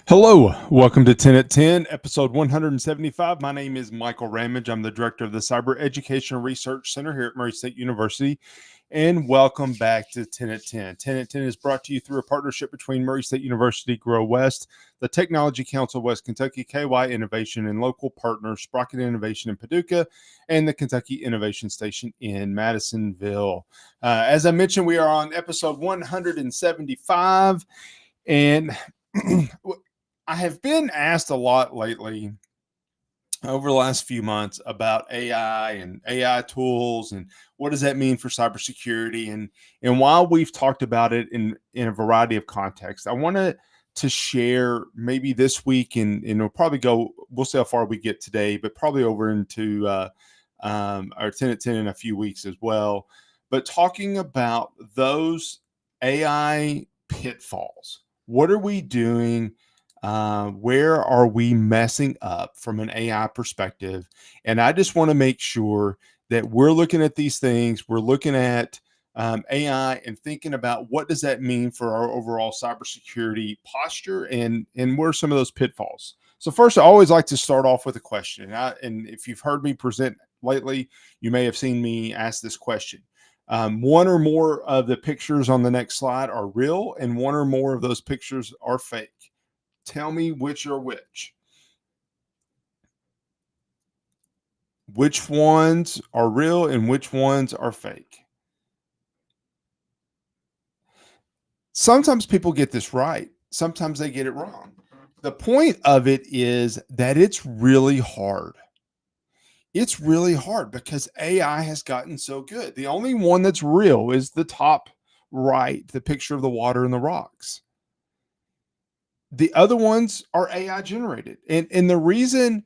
Hello, welcome to 10 at 10, episode 175. My name is Michael Ramage. I'm the director of the Cyber Education Research Center here at Murray State University. And welcome back to 10 at 10. 10 at 10 is brought to you through a partnership between Murray State University, Grow West, the Technology Council of West Kentucky, KY Innovation, and local partners Sprocket Innovation in Paducah, and the Kentucky Innovation Station in Madisonville. As I mentioned, we are on episode 175. And I have been asked a lot lately over the last few months about AI and AI tools and what does that mean for cybersecurity. And while we've talked about it in a variety of contexts, I wanted to share maybe this week and we'll see how far we get today, but probably over into our 10 at 10 in a few weeks as well. But talking about those AI pitfalls. What are we doing? Where are we messing up from an AI perspective? And I just want to make sure that we're looking at these things. We're looking at AI and thinking about what does that mean for our overall cybersecurity posture and what are some of those pitfalls. So first, I always like to start off with a question. And if you've heard me present lately, you may have seen me ask this question. One or more of the pictures on the next slide are real, and one or more of those pictures are fake. Tell me which are which. Which ones are real and which ones are fake? Sometimes people get this right. Sometimes they get it wrong. The point of it is that it's really hard. It's really hard because AI has gotten so good. The only one that's real is the top right, the picture of the water and the rocks. The other ones are AI generated. And the reason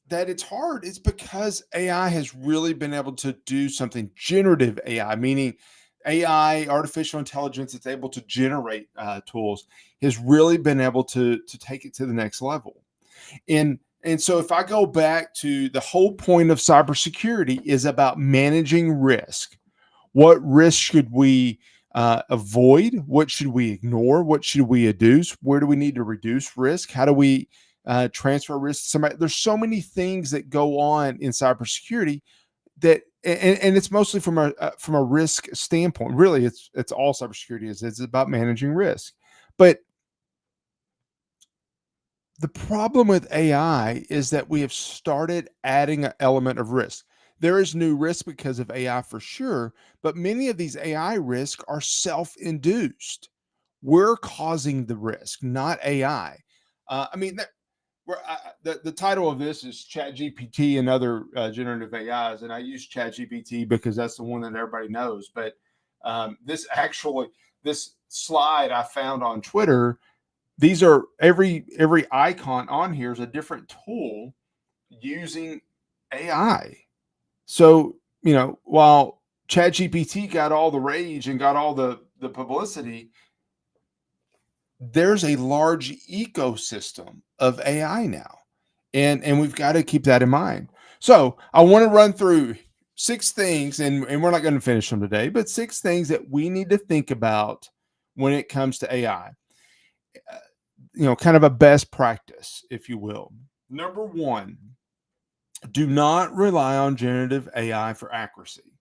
that it's hard is because AI has really been able to do something generative AI, meaning AI, artificial intelligence, it's able to generate tools, has really been able to take it to the next level. And so if I go back to the whole point of cybersecurity is about managing risk. What risk should we avoid? What should we ignore? What should we reduce? Where do we need to reduce risk? How do we transfer risk to somebody? There's so many things that go on in cybersecurity that, and it's mostly from a risk standpoint. Really, it's all cybersecurity is. It's about managing risk. But the problem with AI is that we have started adding an element of risk. There is new risk because of AI for sure, but many of these AI risks are self-induced. We're causing the risk, not AI. I mean, the title of this is ChatGPT and other generative AIs, and I use ChatGPT because that's the one that everybody knows. But this slide I found on Twitter, these are every icon on here is a different tool using AI. So, while ChatGPT got all the rage and got all the publicity, there's a large ecosystem of AI now. And we've got to keep that in mind. So I want to run through 6 things, and we're not going to finish them today, but 6 things that we need to think about when it comes to AI. Kind of a best practice, if you will. Number one, do not rely on generative AI for accuracy.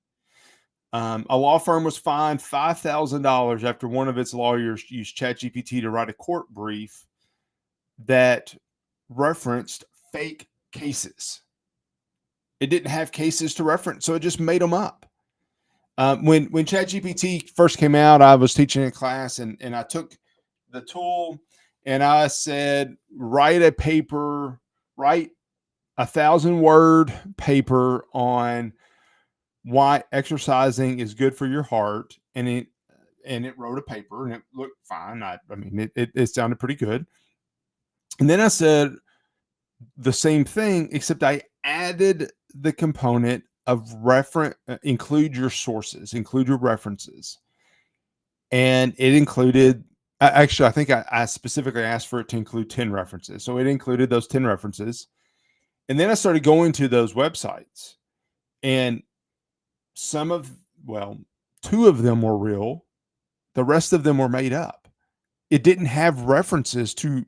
A law firm was fined $5,000 after one of its lawyers used ChatGPT to write a court brief that referenced fake cases. It didn't have cases to reference, so it just made them up. When ChatGPT first came out, I was teaching a class, and I took the tool and I said, write a 1,000-word paper on why exercising is good for your heart. And it wrote a paper and it looked fine. It sounded pretty good. And then I said the same thing, except I added the component of include your sources, include your references. And it included, actually, I think I specifically asked for it to include 10 references. So it included those 10 references. And then I started going to those websites, and two of them were real. The rest of them were made up. It didn't have references to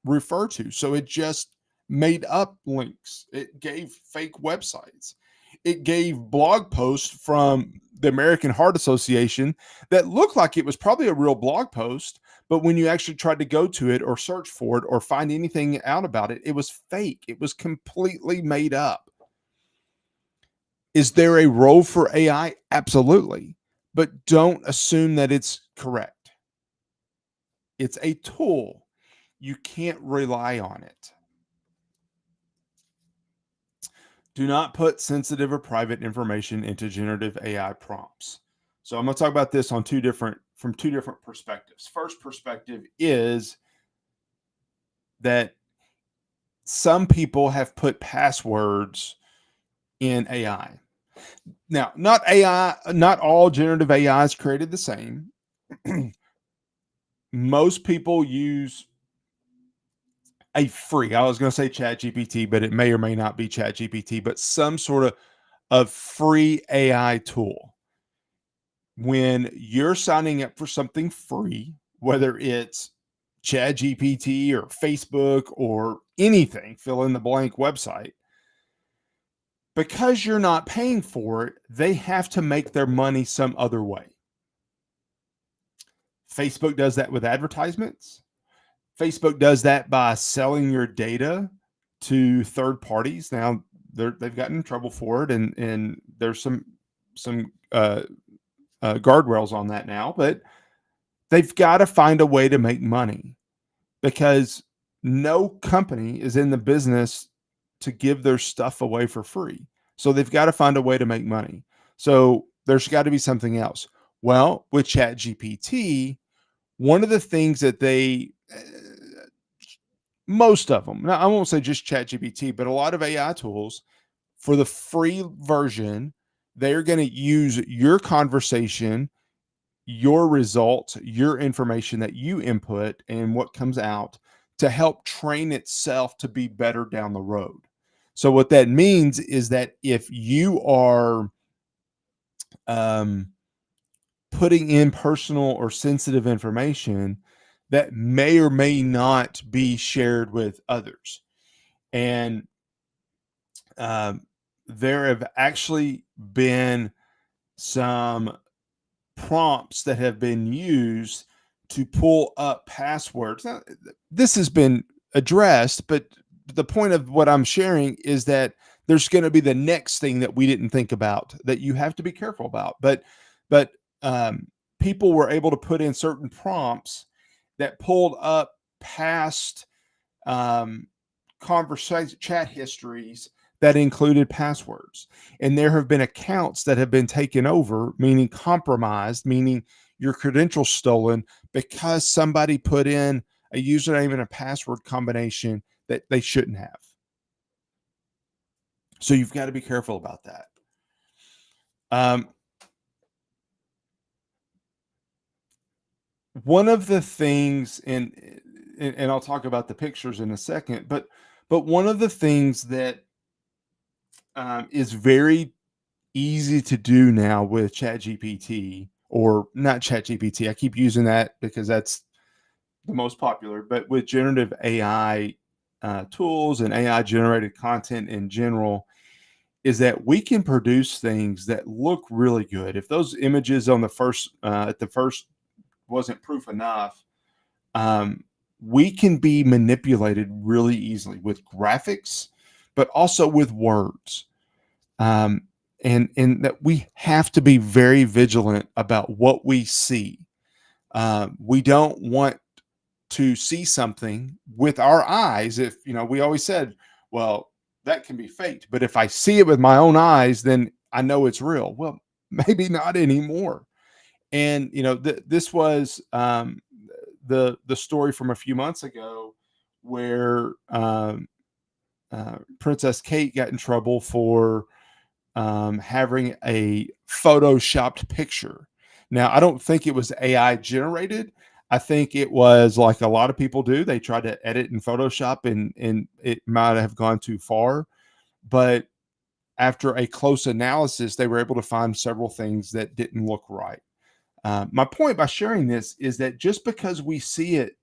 refer to, so it just made up links. It gave fake websites. It gave blog posts from the American Heart Association that looked like it was probably a real blog post, but when you actually tried to go to it or search for it or find anything out about it, it was fake. It was completely made up. Is there a role for AI? Absolutely. But don't assume that it's correct. It's a tool. You can't rely on it. Do not put sensitive or private information into generative AI prompts. So I'm going to talk about this on from two different perspectives. First perspective is that some people have put passwords in AI. Now, not all generative AI is created the same. Most people use a free, I was going to say Chat GPT, but it may or may not be Chat GPT, but some sort of free AI tool. When you're signing up for something free, whether it's Chat GPT or Facebook or anything, fill in the blank website, because you're not paying for it, they have to make their money some other way. Facebook does that with advertisements. Facebook does that by selling your data to third parties. Now they've gotten in trouble for it, and there's some guardrails on that now. But they've got to find a way to make money, because no company is in the business to give their stuff away for free. So they've got to find a way to make money. So there's got to be something else. Well, with ChatGPT, one of the things that most of them, now I won't say just ChatGPT, but a lot of AI tools, for the free version, they're going to use your conversation, your results, your information that you input, and what comes out to help train itself to be better down the road. So what that means is that if you are putting in personal or sensitive information, that may or may not be shared with others. And there have actually been some prompts that have been used to pull up passwords. Now, this has been addressed, but the point of what I'm sharing is that there's going to be the next thing that we didn't think about that you have to be careful about. But people were able to put in certain prompts that pulled up past conversation chat histories that included passwords. And there have been accounts that have been taken over, meaning compromised, meaning your credentials stolen, because somebody put in a username and a password combination that they shouldn't have. So you've got to be careful about that. One of the things, and I'll talk about the pictures in a second, but one of the things that is very easy to do now with ChatGPT, or not ChatGPT, I keep using that because that's the most popular, but with generative AI tools and AI generated content in general, is that we can produce things that look really good. If those images on the first at the first wasn't proof enough, we can be manipulated really easily with graphics, but also with words. And that we have to be very vigilant about what we see. We don't want to see something with our eyes. If we always said, well, that can be faked, but if I see it with my own eyes, then I know it's real. Well, maybe not anymore. And this was the story from a few months ago, where Princess Kate got in trouble for having a photoshopped picture. Now, I don't think it was AI generated. I think it was like a lot of people do. They try to edit in Photoshop, and it might have gone too far. But after a close analysis, they were able to find several things that didn't look right. My point by sharing this is that just because we see it,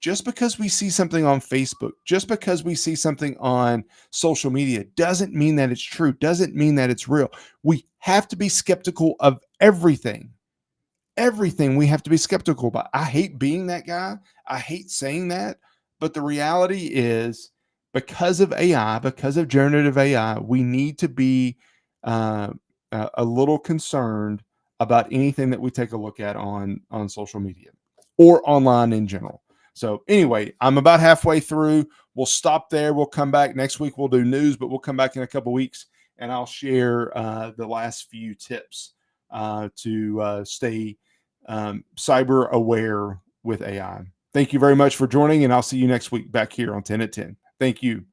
just because we see something on Facebook, just because we see something on social media, doesn't mean that it's true, doesn't mean that it's real. We have to be skeptical of everything. Everything we have to be skeptical about. I hate being that guy. I hate saying that. But the reality is, because of AI, because of generative AI, we need to be uh, a little concerned about anything that we take a look at on social media or online in general. So anyway, I'm about halfway through. We'll stop there. We'll come back next week. We'll do news, but we'll come back in a couple weeks and I'll share the last few tips to stay cyber aware with AI. Thank you very much for joining, and I'll see you next week back here on 10 at 10. Thank you.